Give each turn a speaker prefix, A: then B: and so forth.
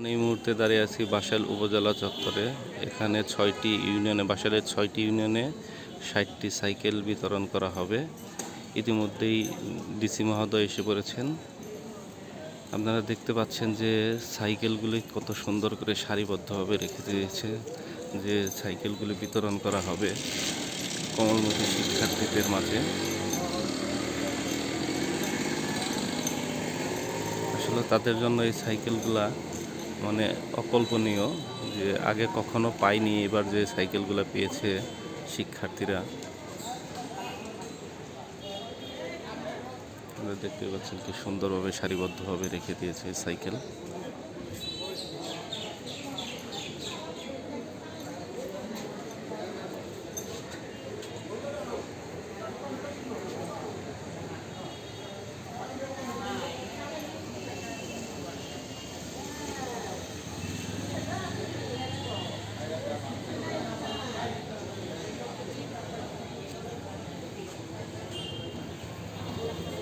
A: আমি এই মুহূর্তে দাঁড়িয়ে আছি বাসাইল উপজেলা চত্বরে। এখানে ৬টি ইউনিয়নে, বাসাইলের ৬টি ইউনিয়নে ৬০টি সাইকেল বিতরণ করা হবে। ইতিমধ্যেই ডিসি মহোদয় এসে পড়েছেন। আপনারা দেখতে পাচ্ছেন যে সাইকেলগুলি কত সুন্দর করে সারিবদ্ধভাবে রেখে দিয়েছে, যে সাইকেলগুলি বিতরণ করা হবে কোমলমতি শিক্ষার্থীদের মাঝে। আসলে তাদের জন্য এই সাইকেলগুলা মানে অকল্পনীয়, যে আগে কখনো পাইনি, এবার যে সাইকেলগুলো পেয়েছে শিক্ষার্থীরা। দেখতে পাচ্ছেন কি সুন্দরভাবে সারিবদ্ধভাবে রেখে দিয়েছে এই সাইকেল।